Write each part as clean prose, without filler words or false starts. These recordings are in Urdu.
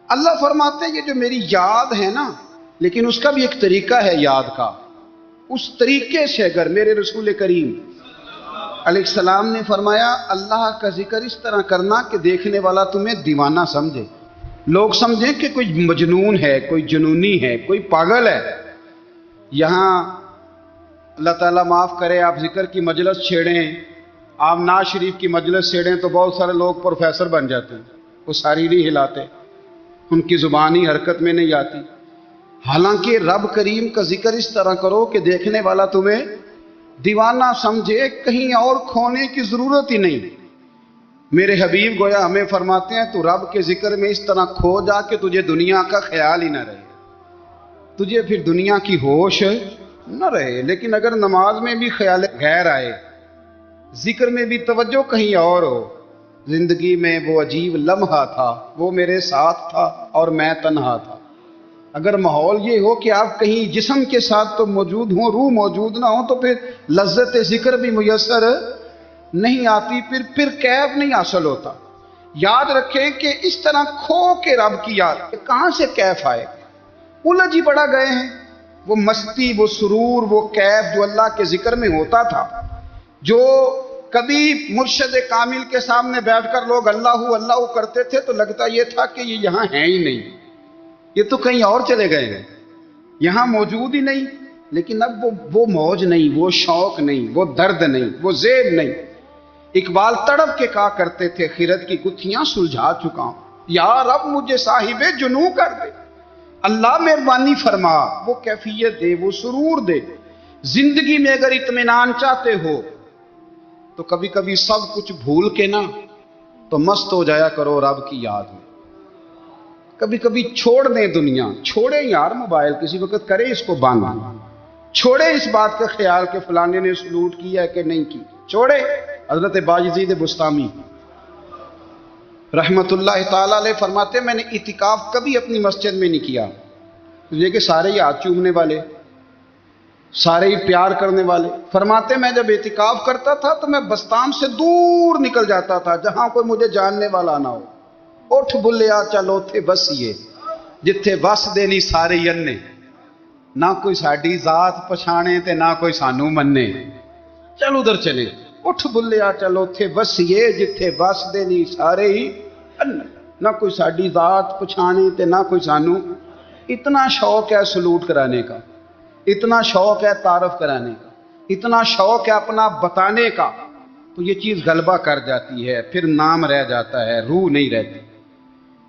اللہ فرماتے ہیں یہ جو میری یاد ہے نا، لیکن اس کا بھی ایک طریقہ ہے یاد کا، اس طریقے سے اگر میرے رسول کریم علیہ السلام نے فرمایا اللہ کا ذکر اس طرح کرنا کہ دیکھنے والا تمہیں دیوانہ سمجھے، لوگ سمجھیں کہ کوئی مجنون ہے، کوئی جنونی ہے، کوئی پاگل ہے۔ یہاں اللہ تعالیٰ معاف کرے، آپ ذکر کی مجلس چھیڑیں، آپ ناز شریف کی مجلس چھیڑیں تو بہت سارے لوگ پروفیسر بن جاتے ہیں، وہ ساری نہیں ہلاتے، ان کی زبان ہی حرکت میں نہیں آتی۔ حالانکہ رب کریم کا ذکر اس طرح کرو کہ دیکھنے والا تمہیں دیوانہ سمجھے، کہیں اور کھونے کی ضرورت ہی نہیں۔ میرے حبیب گویا ہمیں فرماتے ہیں تو رب کے ذکر میں اس طرح کھو جا کہ تجھے دنیا کا خیال ہی نہ رہے، تجھے پھر دنیا کی ہوش نہ رہے۔ لیکن اگر نماز میں بھی خیال غیر آئے، ذکر میں بھی توجہ کہیں اور ہو، زندگی میں وہ عجیب لمحہ تھا، وہ میرے ساتھ تھا اور میں تنہا تھا، اگر ماحول یہ ہو کہ آپ کہیں جسم کے ساتھ تو موجود ہوں، روح موجود نہ ہو، تو پھر لذت ذکر بھی میسر نہیں آتی، پھر کیف نہیں حاصل ہوتا۔ یاد رکھیں کہ اس طرح کھو کے رب کی یاد کہاں سے کیف آئے؟ الجھ ہی بڑا گئے ہیں۔ وہ مستی، وہ سرور، وہ کیف جو اللہ کے ذکر میں ہوتا تھا، جو کبھی مرشد کامل کے سامنے بیٹھ کر لوگ اللہ اللہ کرتے تھے تو لگتا یہ تھا کہ یہ یہاں ہیں ہی نہیں، یہ تو کہیں اور چلے گئے ہیں، یہاں موجود ہی نہیں۔ لیکن اب وہ موج نہیں، وہ شوق نہیں، وہ درد نہیں، وہ زیب نہیں۔ اقبال تڑپ کے کہا کرتے تھے خیرت کی گتھیاں سلجھا چکا ہوں، یا رب مجھے صاحب جنوں کر دے، اللہ مہربانی فرما، وہ کیفیت دے، وہ سرور دے۔ زندگی میں اگر اطمینان چاہتے ہو تو کبھی کبھی سب کچھ بھول کے نا تو مست ہو جایا کرو رب کی یاد میں۔ کبھی کبھی چھوڑ دیں دنیا، چھوڑیں یار موبائل، کسی وقت کرے اس کو بند، چھوڑے اس بات کا خیال کہ فلانے نے سلوٹ کیا ہے کہ نہیں کی، چھوڑے۔ حضرت باجزید بستامی رحمت اللہ تعالی علیہ فرماتے ہیں میں نے اعتکاف کبھی اپنی مسجد میں نہیں کیا، یہ کہ سارے ہی ہاتھ چومنے والے، سارے ہی پیار کرنے والے۔ فرماتے میں جب اعتکاف کرتا تھا تو میں بستان سے دور نکل جاتا تھا جہاں کوئی مجھے جاننے والا نہ ہو۔ اٹھ بلیا چلو تھے بسیے جتھے بس دینی سارے ینے، نہ کوئی ساڈی ذات پچھانے تے نہ کوئی سانو مننے، چل ادھر چلے۔ اٹھ بلیا چلو تھے بسیے جتھے بس دینی سارے ہی ینے، نہ کوئی ساڈی ذات پچھانے تے نہ کوئی سانو۔ اتنا شوق ہے سلوٹ کرانے کا، اتنا شوق ہے تعارف کرانے کا، اتنا شوق ہے اپنا بتانے کا، تو یہ چیز غلبہ کر جاتی ہے، پھر نام رہ جاتا ہے، روح نہیں رہتی،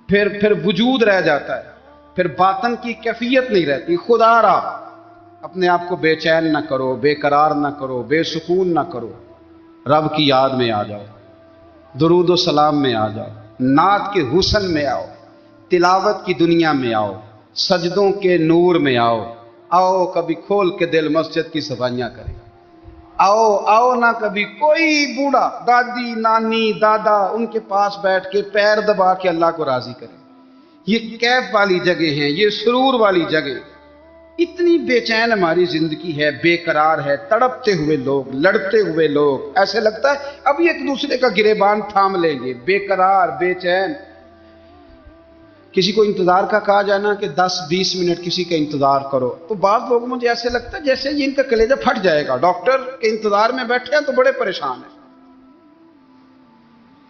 پھر وجود رہ جاتا ہے، پھر باطن کی کیفیت نہیں رہتی۔ خدا را اپنے آپ کو بے چین نہ کرو، بے قرار نہ کرو، بے سکون نہ کرو، رب کی یاد میں آ جاؤ، درود و سلام میں آ جاؤ، نعت کے حسن میں آؤ، تلاوت کی دنیا میں آؤ، سجدوں کے نور میں آؤ، آؤ کبھی کھول کے دل مسجد کی صفائیاں کریں، آؤ نہ کبھی کوئی بوڑھا، دادی، نانی، دادا ان کے پاس بیٹھ کے پیر دبا کے اللہ کو راضی کریں۔ یہ کیف والی جگہ ہیں، یہ سرور والی جگہ۔ اتنی بے چین ہماری زندگی ہے، بے قرار ہے، تڑپتے ہوئے لوگ، لڑتے ہوئے لوگ، ایسے لگتا ہے ابھی ایک دوسرے کا گریبان تھام لیں گے، بے قرار، بے چین۔ کسی کو انتظار کا کہا جائے نا کہ 10-20 منٹ کسی کا انتظار کرو تو بعض لوگ مجھے ایسے لگتا ہے جیسے یہ ان کا کلیجہ پھٹ جائے گا، ڈاکٹر کے انتظار میں بیٹھے ہیں تو بڑے پریشان ہیں،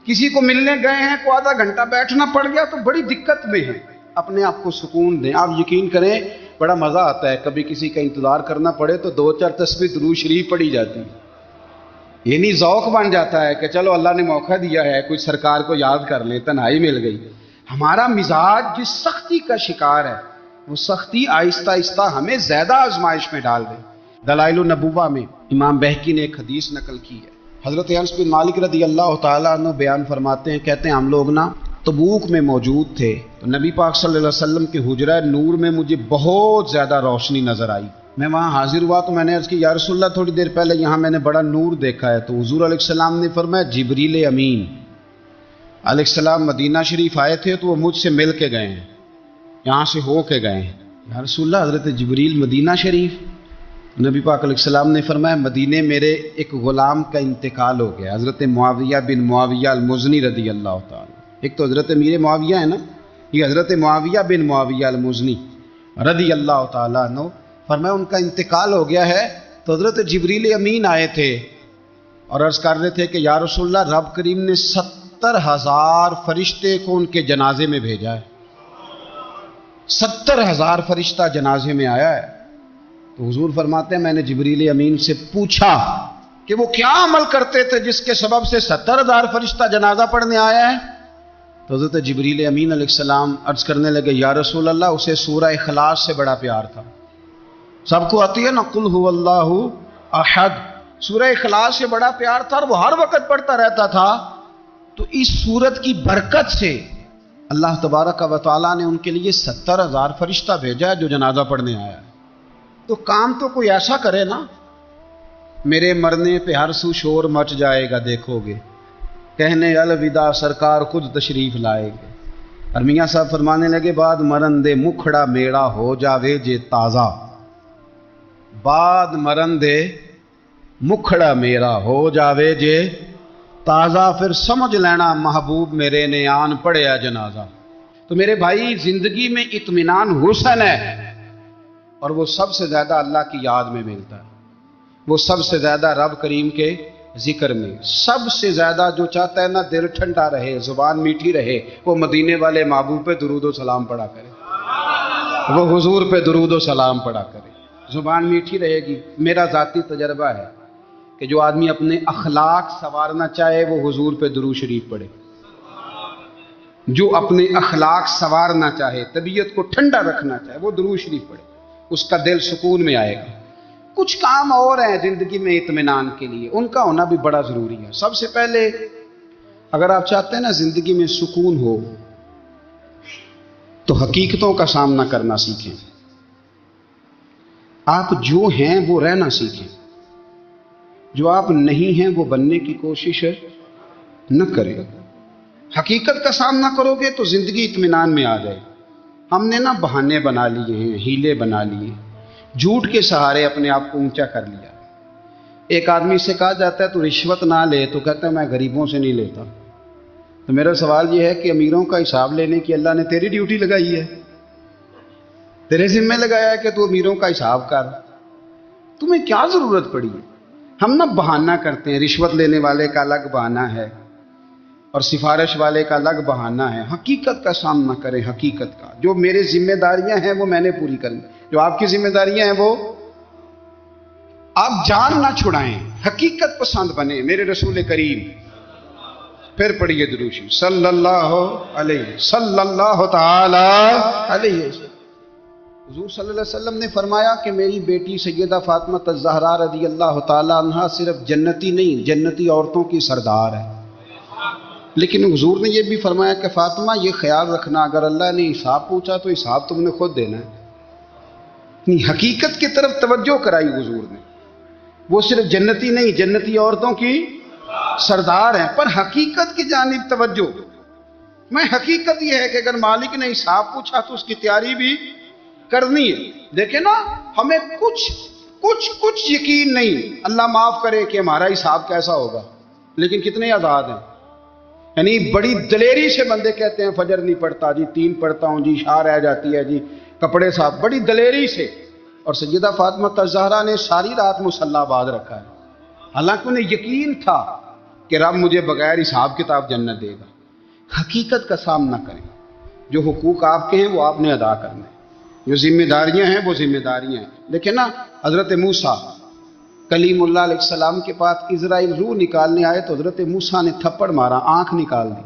کسی کو ملنے گئے ہیں کو آدھا گھنٹہ بیٹھنا پڑ گیا تو بڑی دقت میں ہیں۔ اپنے آپ کو سکون دیں۔ آپ یقین کریں بڑا مزہ آتا ہے کبھی کسی کا انتظار کرنا پڑے تو 2-4 تسبیح درود شریف پڑھی جاتی ہے، یعنی ذوق بن جاتا ہے کہ چلو اللہ نے موقع دیا ہے، کوئی سرکار کو یاد کر لیں، تنہائی مل گئی۔ ہمارا مزاج جس سختی کا شکار ہے وہ سختی آہستہ آہستہ ہمیں زیادہ آزمائش میں ڈال دے۔ دلائل النبوہ میں امام بہقی نے ایک حدیث نقل کی ہے، حضرت انس بن مالک رضی اللہ تعالیٰ عنہ بیان فرماتے ہیں، کہتے ہیں ہم لوگ نا تبوک میں موجود تھے تو نبی پاک صلی اللہ علیہ وسلم کے حجرہ نور میں مجھے بہت زیادہ روشنی نظر آئی۔ میں وہاں حاضر ہوا تو میں نے عرض کی یا رسول اللہ تھوڑی دیر پہلے یہاں میں نے بڑا نور دیکھا ہے، تو حضور علیہ السلام نے فرمایا جبریل امین علیہ السلام مدینہ شریف آئے تھے تو وہ مجھ سے مل کے گئے ہیں، یہاں سے ہو کے گئے ہیں۔ یا رسول اللہ حضرت جبریل مدینہ شریف؟ نبی پاک علیہ السلام نے فرمایا مدینے میرے ایک غلام کا انتقال ہو گیا، حضرت معاویہ بن معاویہ المزنی رضی اللہ تعالیٰ، ایک تو حضرت امیر معاویہ ہے نا، یہ حضرت معاویہ بن معاویہ المزنی رضی اللہ تعالیٰ عنہ، فرمایا ان کا انتقال ہو گیا ہے تو حضرت جبریل امین آئے تھے اور عرض کر رہے تھے کہ یا رسول اللہ، رب کریم نے 70,000 فرشتے کو ان کے جنازے میں بھیجا ہے، 70,000 فرشتہ جنازے میں آیا ہے۔ تو حضور فرماتے ہیں میں نے جبریل امین سے پوچھا کہ وہ کیا عمل کرتے تھے جس کے سبب سے 70,000 فرشتہ جنازہ پڑھنے آیا ہے؟ تو حضرت جبریل امین علیہ السلام عرض کرنے لگے یا رسول اللہ، اسے سورہ اخلاص سے بڑا پیار تھا۔ سب کو آتی ہے نا قل هو اللہ احد، سورہ اخلاص سے بڑا پیار تھا اور وہ ہر وقت پڑھتا رہتا تھا۔ تو اس سورت کی برکت سے اللہ تبارک و تعالیٰ نے ان کے لیے 70,000 فرشتہ بھیجا ہے جو جنازہ پڑھنے آیا ہے۔ تو کام تو کوئی ایسا کرے نا، میرے مرنے پہ ہر سو شور مچ جائے گا دیکھو گے، کہنے الوداع سرکار خود تشریف لائے گے۔ اور میاں صاحب فرمانے لگے بعد مرن دے مکھڑا میڑا ہو جاوے جے تازہ، بعد مرن دے مکھڑا میرا ہو جاوے جے تازہ، پھر سمجھ لینا محبوب میرے نے آن پڑیا جنازہ۔ تو میرے بھائی زندگی میں اطمینان حسن ہے، اور وہ سب سے زیادہ اللہ کی یاد میں ملتا ہے، وہ سب سے زیادہ رب کریم کے ذکر میں۔ سب سے زیادہ جو چاہتا ہے نا دل ٹھنڈا رہے، زبان میٹھی رہے، وہ مدینے والے محبوب پہ درود و سلام پڑھا کرے، وہ حضور پہ درود و سلام پڑھا کرے، زبان میٹھی رہے گی۔ میرا ذاتی تجربہ ہے کہ جو آدمی اپنے اخلاق سنوارنا چاہے وہ حضور پہ درود شریف پڑھے، جو اپنے اخلاق سنوارنا چاہے، طبیعت کو ٹھنڈا رکھنا چاہے، وہ درود شریف پڑھے، اس کا دل سکون میں آئے گا۔ کچھ کام اور ہیں زندگی میں اطمینان کے لیے، ان کا ہونا بھی بڑا ضروری ہے۔ سب سے پہلے اگر آپ چاہتے ہیں نا زندگی میں سکون ہو تو حقیقتوں کا سامنا کرنا سیکھیں، آپ جو ہیں وہ رہنا سیکھیں، جو آپ نہیں ہیں وہ بننے کی کوشش نہ کریں۔ حقیقت کا سامنا کرو گے تو زندگی اطمینان میں آ جائے۔ ہم نے نا بہانے بنا لیے ہیں، ہیلے بنا لیے، جھوٹ کے سہارے اپنے آپ کو اونچا کر لیا۔ ایک آدمی سے کہا جاتا ہے تو رشوت نہ لے، تو کہتا ہے میں غریبوں سے نہیں لیتا۔ تو میرا سوال یہ ہے کہ امیروں کا حساب لینے کی اللہ نے تیری ڈیوٹی لگائی ہے، تیرے ذمہ لگایا ہے کہ تو امیروں کا حساب کر، تمہیں کیا ضرورت پڑی ہے؟ ہم نا بہانہ کرتے ہیں، رشوت لینے والے کا الگ بہانہ ہے اور سفارش والے کا الگ بہانہ ہے۔ حقیقت کا سامنا کریں، حقیقت کا، جو میرے ذمہ داریاں ہیں وہ میں نے پوری کرنی، جو آپ کی ذمہ داریاں ہیں وہ آپ جان نہ چھڑائیں، حقیقت پسند بنیں۔ میرے رسول کریم، پھر پڑھیے درود شریف صلی اللہ تعالی علیہ وسلم۔ حضور صلی اللہ علیہ وسلم نے فرمایا کہ میری بیٹی سیدہ فاطمہ الزہرا رضی اللہ تعالی عنہا صرف جنتی نہیں، جنتی عورتوں کی سردار ہے۔ لیکن حضور نے یہ بھی فرمایا کہ فاطمہ یہ خیال رکھنا اگر اللہ نے حساب پوچھا تو حساب تم نے خود دینا ہے۔ حقیقت کی طرف توجہ کرائی حضور نے، وہ صرف جنتی نہیں، جنتی عورتوں کی سردار ہیں، پر حقیقت کی جانب توجہ۔ میں حقیقت یہ ہے کہ اگر مالک نے حساب پوچھا تو اس کی تیاری بھی کرنی ہے۔ دیکھیں نا، ہمیں کچھ یقین نہیں، اللہ معاف کرے کہ ہمارا حساب کیسا ہوگا، لیکن کتنے آزاد ہیں۔ یعنی بڑی دلیری سے بندے کہتے ہیں فجر نہیں پڑھتا جی، 3 پڑھتا ہوں جی، شاہ رہ جاتی ہے جی، کپڑے صاحب، بڑی دلیری سے۔ اور سیدہ فاطمہ الزہرا نے ساری رات مصلی باز رکھا ہے، حالانکہ انہیں یقین تھا کہ رب مجھے بغیر حساب کتاب جنت دے گا۔ حقیقت کا سامنا کریں، جو حقوق آپ کے ہیں وہ آپ نے ادا کرنا ہے، جو ذمہ داریاں ہیں وہ ذمہ داریاں ہیں۔ دیکھیں نا، حضرت موسیٰ کلیم اللہ علیہ السلام کے پاس اسرائیل روح نکالنے آئے تو حضرت موسیٰ نے تھپڑ مارا، آنکھ نکال دی،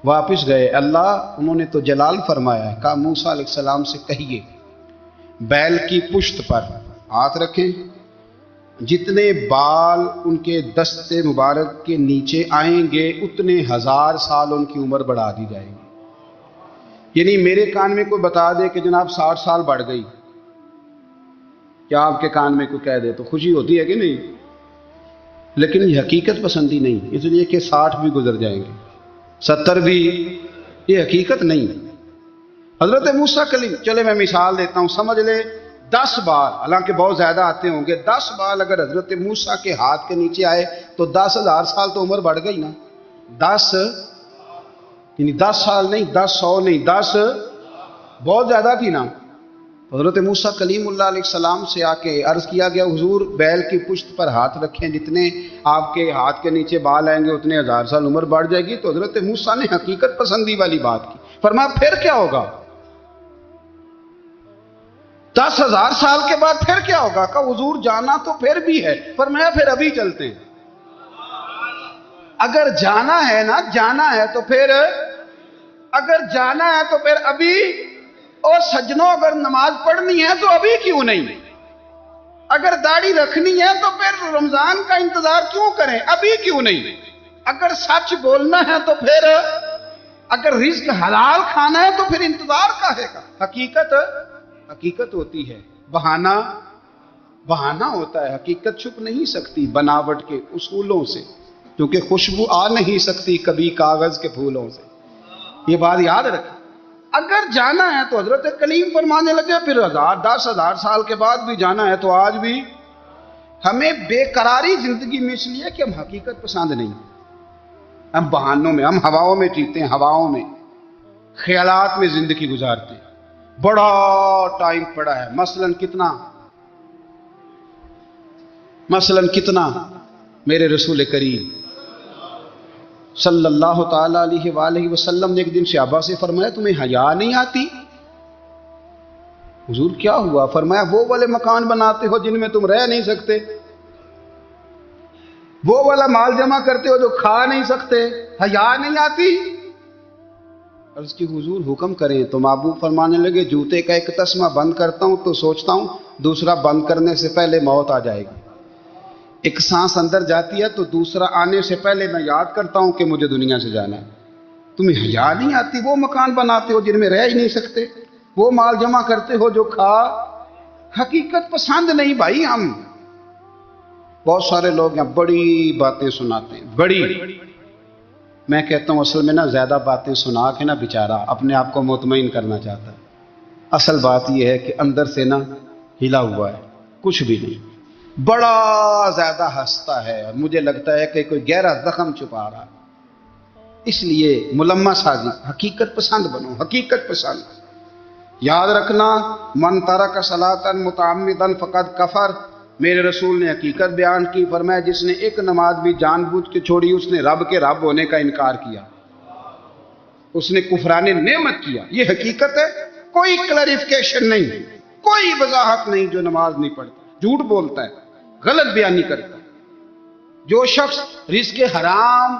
واپس گئے۔ اللہ انہوں نے تو جلال فرمایا ہے، کہا موسیٰ علیہ السلام سے کہیے بیل کی پشت پر ہاتھ رکھیں، جتنے بال ان کے دست مبارک کے نیچے آئیں گے اتنے 1000 سال ان کی عمر بڑھا دی جائے گی۔ یعنی میرے کان میں کوئی بتا دے کہ جناب 60 سال بڑھ گئی، کیا آپ کے کان میں کوئی کہہ دے تو خوشی ہوتی ہے کہ نہیں؟ لیکن یہ حقیقت پسندی نہیں، اس لیے کہ 60 بھی گزر جائیں گے، 70 بھی، یہ حقیقت نہیں۔ حضرت موسیٰ کلیم، چلے میں مثال دیتا ہوں، سمجھ لے 10 بال، حالانکہ بہت زیادہ آتے ہوں گے، 10 بال اگر حضرت موسیٰ کے ہاتھ کے نیچے آئے تو 10,000 سال تو عمر بڑھ گئی نا۔ 10 یعنی 10 سال نہیں، 10 100 نہیں، 10 بہت زیادہ تھی نا. حضرت موسیٰ کلیم اللہ علیہ السلام سے آ کے عرض کیا گیا حضور بیل کی پشت پر ہاتھ رکھیں، جتنے آپ کے ہاتھ کے نیچے بال آئیں گے اتنے 1000 سال عمر بڑھ جائے گی. تو حضرت موسیٰ نے حقیقت پسندی والی بات کی. فرمایا پھر کیا ہوگا؟ 10,000 سال کے بعد پھر کیا ہوگا؟ کہا حضور جانا تو پھر بھی ہے. فرمایا پھر ابھی چلتے ہیں. اگر جانا ہے نا، جانا ہے تو پھر، اگر جانا ہے تو پھر ابھی. اور سجنوں اگر نماز پڑھنی ہے تو ابھی کیوں نہیں؟ اگر داڑھی رکھنی ہے تو پھر رمضان کا انتظار کیوں کریں؟ ابھی کیوں نہیں؟ اگر سچ بولنا ہے تو پھر، اگر رزق حلال کھانا ہے تو پھر انتظار کاہے کا؟ حقیقت ہوتی ہے، بہانہ ہوتا ہے. حقیقت چھپ نہیں سکتی بناوٹ کے اصولوں سے، کیونکہ خوشبو آ نہیں سکتی کبھی کاغذ کے پھولوں سے. یہ بات یاد رکھیں. اگر جانا ہے تو حضرت کلیم فرمانے لگے پھر 10,000 سال کے بعد بھی جانا ہے تو آج بھی. ہمیں بے قراری زندگی میں اس لیے کہ ہم حقیقت پسند نہیں، ہم بہانوں میں، ہم ہواؤں میں جیتے ہیں، ہواؤں میں، خیالات میں زندگی گزارتے ہیں. بڑا ٹائم پڑا ہے. مثلاً کتنا میرے رسول کریم صلی اللہ تعالی علیہ وآلہ وسلم نے ایک دن صحابہ سے فرمایا تمہیں حیا نہیں آتی؟ حضور کیا ہوا؟ فرمایا وہ والے مکان بناتے ہو جن میں تم رہ نہیں سکتے، وہ والا مال جمع کرتے ہو جو کھا نہیں سکتے، حیا نہیں آتی؟ عرض کی حضور حکم کریں. تو محبوب فرمانے لگے جوتے کا ایک تسمہ بند کرتا ہوں تو سوچتا ہوں دوسرا بند کرنے سے پہلے موت آ جائے گی. ایک سانس اندر جاتی ہے تو دوسرا آنے سے پہلے میں یاد کرتا ہوں کہ مجھے دنیا سے جانا ہے. تمہیں حیا نہیں آتی؟ وہ مکان بناتے ہو جن میں رہ ہی نہیں سکتے، وہ مال جمع کرتے ہو جو کھا. حقیقت پسند نہیں بھائی. ہم بہت سارے لوگ یہاں بڑی باتیں سناتے ہیں، بڑی. میں کہتا ہوں اصل میں نا زیادہ باتیں سنا کے نا بیچارہ اپنے آپ کو مطمئن کرنا چاہتا ہے. اصل بات یہ ہے کہ اندر سے نا ہلا ہوا ہے، کچھ بھی نہیں. بڑا زیادہ ہنستا ہے اور مجھے لگتا ہے کہ کوئی گہرا زخم چھپا رہا ہے. اس لیے ملمہ سازی، حقیقت پسند بنو، حقیقت پسند. یاد رکھنا من ترک صلاۃ متعمدا فقد کفر. میرے رسول نے حقیقت بیان کی. فرمایا جس نے ایک نماز بھی جان بوجھ کے چھوڑی اس نے رب کے رب ہونے کا انکار کیا، اس نے کفران نعمت کیا. یہ حقیقت ہے. کوئی کلیریفیکیشن نہیں، کوئی وضاحت نہیں. جو نماز نہیں پڑھتا، جھوٹ بولتا ہے، غلط بیانی کرتا ہے. جو شخص رزق حرام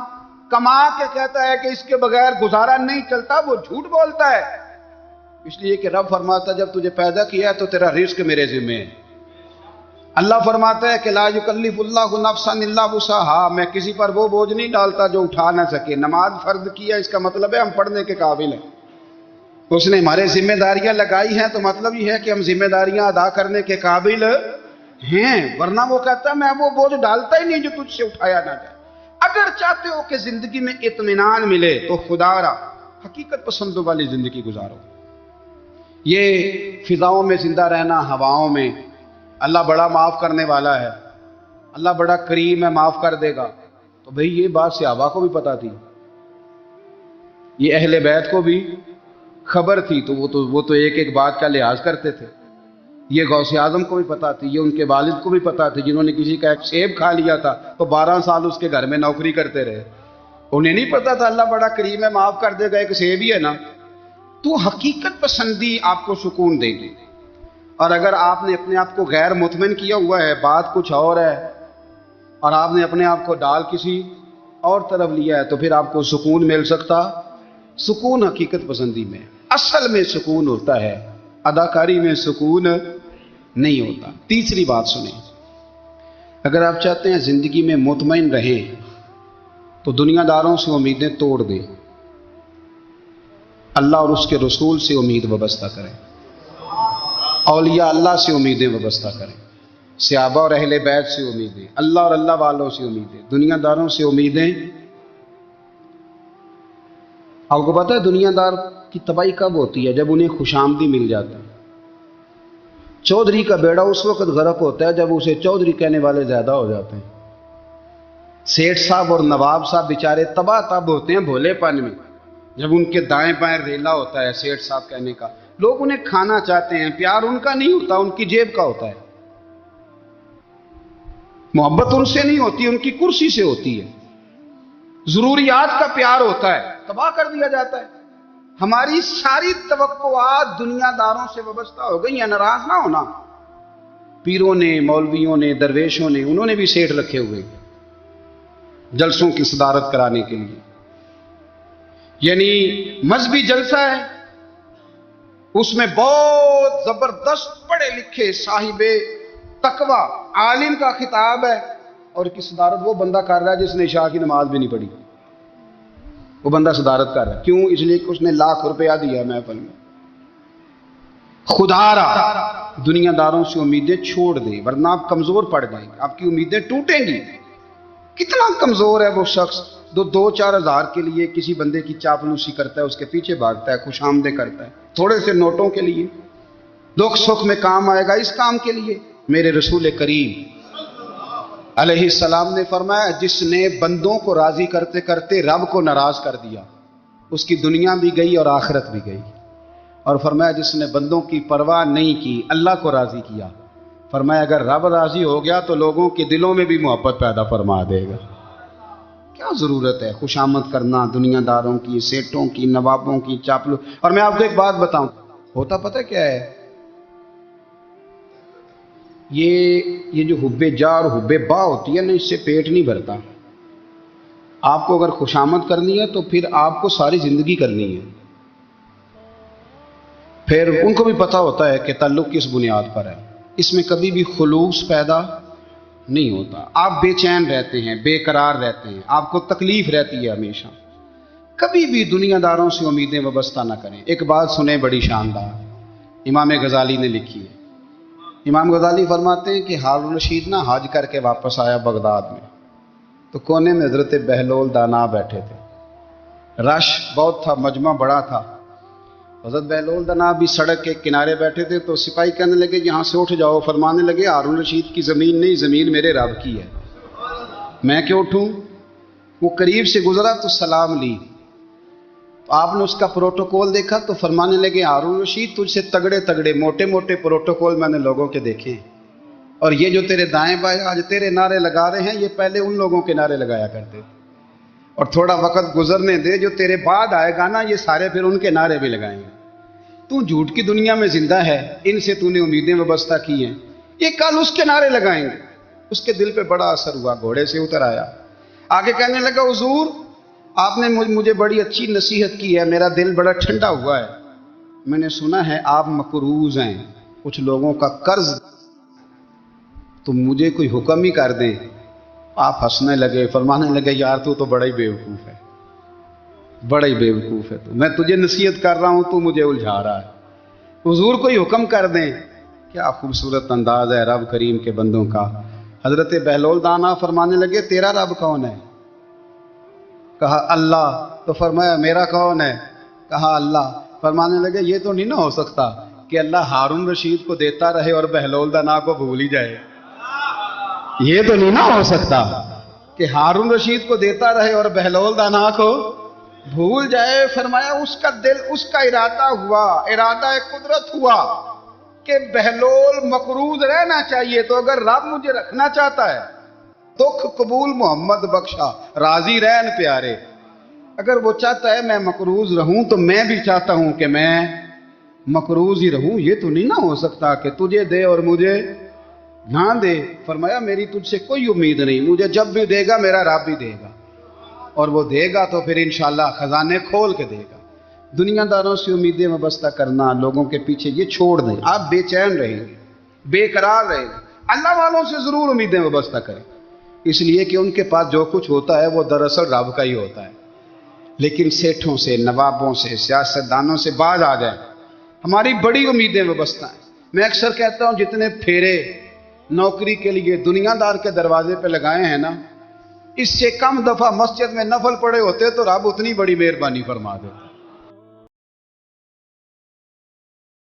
کما کے کہتا ہے کہ اس کے بغیر گزارا نہیں چلتا، وہ جھوٹ بولتا ہے. اس لیے کہ رب فرماتا ہے جب تجھے پیدا کیا ہے تو تیرا رزق میرے ذمہ ہے. اللہ فرماتا ہے کہ لا یکلف اللہ نفسا الا وسعها، میں کسی پر وہ بوجھ نہیں ڈالتا جو اٹھا نہ سکے. نماز فرض کیا اس کا مطلب ہے ہم پڑھنے کے قابل ہیں. اس نے ہمارے ذمہ داریاں لگائی ہیں تو مطلب یہ ہے کہ ہم ذمہ داریاں ادا کرنے کے قابل ہیں. ورنہ وہ کہتا ہے میں وہ بوجھ ڈالتا ہی نہیں جو تجھ سے اٹھایا نہ جائے. اگر چاہتے ہو کہ زندگی میں اطمینان ملے تو خدا را حقیقت پسندوں والی زندگی گزارو. یہ فضاؤں میں زندہ رہنا، ہواؤں میں، اللہ بڑا معاف کرنے والا ہے، اللہ بڑا کریم ہے، معاف کر دے گا. تو بھئی یہ بات صحابہ کو بھی پتا تھی، یہ اہل بیت کو بھی خبر تھی. تو وہ تو ایک ایک بات کا لحاظ کرتے تھے. یہ غوث اعظم کو بھی پتا تھی، یہ ان کے والد کو بھی پتا تھی جنہوں نے کسی کا ایک سیب کھا لیا تھا تو 12 سال اس کے گھر میں نوکری کرتے رہے. انہیں نہیں پتا تھا اللہ بڑا کریم ہے، معاف کر دے گا، ایک سیب ہی ہے نا. تو حقیقت پسندی آپ کو سکون دے گی. اور اگر آپ نے اپنے آپ کو غیر مطمئن کیا ہوا ہے، بات کچھ اور ہے، اور آپ نے اپنے آپ کو ڈال کسی اور طرف لیا ہے، تو پھر آپ کو سکون مل سکتا. سکون حقیقت پسندی میں، اصل میں سکون ہوتا ہے، اداکاری میں سکون نہیں ہوتا. تیسری بات سنیں، اگر آپ چاہتے ہیں زندگی میں مطمئن رہیں تو دنیا داروں سے امیدیں توڑ دیں، اللہ اور اس کے رسول سے امید وابستہ کریں، اولیاء اللہ سے امیدیں وابستہ کریں، صحابہ اور اہل بیت سے امیدیں، اللہ اور اللہ والوں سے امیدیں، دنیا داروں سے امیدیں. آپ کو پتہ ہے دنیا دار کی تباہی کب ہوتی ہے؟ جب انہیں خوش آمدی مل جاتا ہے. چودھری کا بیڑا اس وقت غرق ہوتا ہے جب اسے چودھری کہنے والے زیادہ ہو جاتے ہیں. سیٹھ صاحب اور نواب صاحب بیچارے تباہ تب ہوتے ہیں بھولے پن میں جب ان کے دائیں بائیں ریلا ہوتا ہے سیٹھ صاحب کہنے کا، لوگ انہیں کھانا چاہتے ہیں، پیار ان کا نہیں ہوتا، ان کی جیب کا ہوتا ہے، محبت ان سے نہیں ہوتی، ان کی کرسی سے ہوتی ہے، ضروریات کا پیار ہوتا ہے، تباہ کر دیا جاتا ہے۔ ہماری ساری توقعات دنیا داروں سے وابستہ ہو گئی ہیں، ناراض نہ ہونا۔ پیروں نے، مولویوں نے، درویشوں نے، انہوں نے بھی سیٹ رکھے ہوئے جلسوں کی صدارت کرانے کے لیے، یعنی مذہبی جلسہ ہے، اس میں بہت زبردست پڑھے لکھے صاحب تقوی عالم کا خطاب ہے، اور کی صدارت وہ بندہ کر رہا ہے جس نے عشاء کی نماز بھی نہیں پڑھی، وہ بندہ صدارت کر رہا ہے۔ کیوں؟ اس لیے کہ اس نے ₹1,00,000 دیا محفل میں۔ خدا را دنیا داروں سے امیدیں چھوڑ دیں، ورنہ آپ کمزور پڑ جائیں گے، آپ کی امیدیں ٹوٹیں گی۔ کتنا کمزور ہے وہ شخص جو 2-4 ہزار کے لیے کسی بندے کی چاپلوسی کرتا ہے، اس کے پیچھے بھاگتا ہے، خوش آمدیں کرتا ہے، تھوڑے سے نوٹوں کے لیے، دکھ سکھ میں کام آئے گا اس کام کے لیے۔ میرے رسول کریم علیہ السلام نے فرمایا، جس نے بندوں کو راضی کرتے کرتے رب کو ناراض کر دیا، اس کی دنیا بھی گئی اور آخرت بھی گئی۔ اور فرمایا جس نے بندوں کی پرواہ نہیں کی، اللہ کو راضی کیا، فرمایا اگر رب راضی ہو گیا تو لوگوں کے دلوں میں بھی محبت پیدا فرما دے گا۔ کیا ضرورت ہے خوشامد کرنا دنیا داروں کی، سیٹوں کی، نوابوں کی، چاپلو۔ اور میں آپ کو ایک بات بتاؤں، ہوتا پتہ کیا ہے، یہ جو حب جا اور حب با ہوتی ہے نا، اس سے پیٹ نہیں بھرتا۔ آپ کو اگر خوشامد کرنی ہے تو پھر آپ کو ساری زندگی کرنی ہے۔ پھر ان کو بھی پتہ ہوتا ہے کہ تعلق کس بنیاد پر ہے، اس میں کبھی بھی خلوص پیدا نہیں ہوتا۔ آپ بے چین رہتے ہیں، بے قرار رہتے ہیں، آپ کو تکلیف رہتی ہے ہمیشہ۔ کبھی بھی دنیا داروں سے امیدیں وابستہ نہ کریں۔ ایک بات سنیں بڑی شاندار، امام غزالی نے لکھی ہے۔ امام غزالی فرماتے ہیں کہ ہارون رشید نہ حج کر کے واپس آیا بغداد میں، تو کونے میں حضرت بہلول دانا بیٹھے تھے، رش بہت تھا، مجمع بڑا تھا۔ حضرت بہلول دانا بھی سڑک کے کنارے بیٹھے تھے، تو سپاہی کہنے لگے یہاں سے اٹھ جاؤ، فرمانے لگے ہارون رشید کی زمین نہیں، زمین میرے رب کی ہے، میں کیوں اٹھوں؟ وہ قریب سے گزرا تو سلام لی، آپ نے اس کا پروٹوکول دیکھا تو فرمانے لگے ہارون رشید تجھ سے تگڑے تگڑے موٹے موٹے پروٹوکول میں نے لوگوں کے دیکھے ہیں، اور یہ جو تیرے دائیں بائیں آج تیرے نعرے لگا رہے ہیں، یہ پہلے ان لوگوں کے نعرے لگایا کرتے تھے، اور تھوڑا وقت گزرنے دے، جو تیرے بعد آئے گا نا، یہ سارے پھر ان کے نعرے بھی لگائیں گے۔ تو جھوٹ کی دنیا میں زندہ ہے، ان سے تو نے امیدیں وابستہ کی ہیں، یہ کل اس کے نعرے لگائیں گے۔ اس کے دل پہ بڑا اثر ہوا، گھوڑے سے اتر آیا، آگے کہنے لگا حضور آپ نے مجھے بڑی اچھی نصیحت کی ہے، میرا دل بڑا ٹھنڈا ہوا ہے، میں نے سنا ہے آپ مقروض ہیں، کچھ لوگوں کا قرض، تو مجھے کوئی حکم ہی کر دیں۔ آپ ہنسنے لگے، فرمانے لگے یار تو بڑا ہی بیوقوف ہے، بڑا ہی بیوقوف ہے، تو میں تجھے نصیحت کر رہا ہوں تو مجھے الجھا رہا ہے، حضور کوئی حکم کر دیں۔ کیا خوبصورت انداز ہے رب کریم کے بندوں کا۔ حضرت بہلول دانا فرمانے لگے تیرا رب کون ہے؟ کہا اللہ۔ تو فرمایا میرا کون ہے؟ کہا اللہ۔ فرمانے لگے یہ تو نہیں نہ ہو سکتا کہ اللہ ہارون رشید کو دیتا رہے اور بہلول دانا کو بھول ہی جائے، یہ تو نہیں نہ ہو سکتا کہ ہارون رشید کو دیتا رہے اور بہلول دانا کو بھول جائے۔ فرمایا اس کا دل، اس کا ارادہ ہوا، ارادہ قدرت ہوا کہ بہلول مقروض رہنا چاہیے، تو اگر رب مجھے رکھنا چاہتا ہے، دکھ قبول محمد بخشا، راضی رہن پیارے، اگر وہ چاہتا ہے میں مقروض رہوں تو میں بھی چاہتا ہوں کہ میں مقروض ہی رہوں، یہ تو نہیں نہ ہو سکتا کہ تجھے دے اور مجھے نہ دے۔ فرمایا میری تجھ سے کوئی امید نہیں، مجھے جب بھی دے گا میرا رب بھی دے گا، اور وہ دے گا تو پھر انشاءاللہ خزانے کھول کے دے گا۔ دنیا داروں سے امیدیں وابستہ کرنا، لوگوں کے پیچھے، یہ چھوڑ دیں، آپ بے چین رہیں گے، بے قرار رہیں گے۔ اللہ والوں سے ضرور امیدیں وابستہ کریں، اس لیے کہ ان کے پاس جو کچھ ہوتا ہے وہ دراصل رب کا ہی ہوتا ہے۔ لیکن سیٹھوں سے، نوابوں سے، سیاستدانوں سے باز آ جائیں، ہماری بڑی امیدیں وابستہ ہیں۔ میں اکثر کہتا ہوں جتنے پھیرے نوکری کے لیے دنیا دار کے دروازے پہ لگائے ہیں نا، اس سے کم دفعہ مسجد میں نفل پڑے ہوتے تو رب اتنی بڑی مہربانی فرما دیتا۔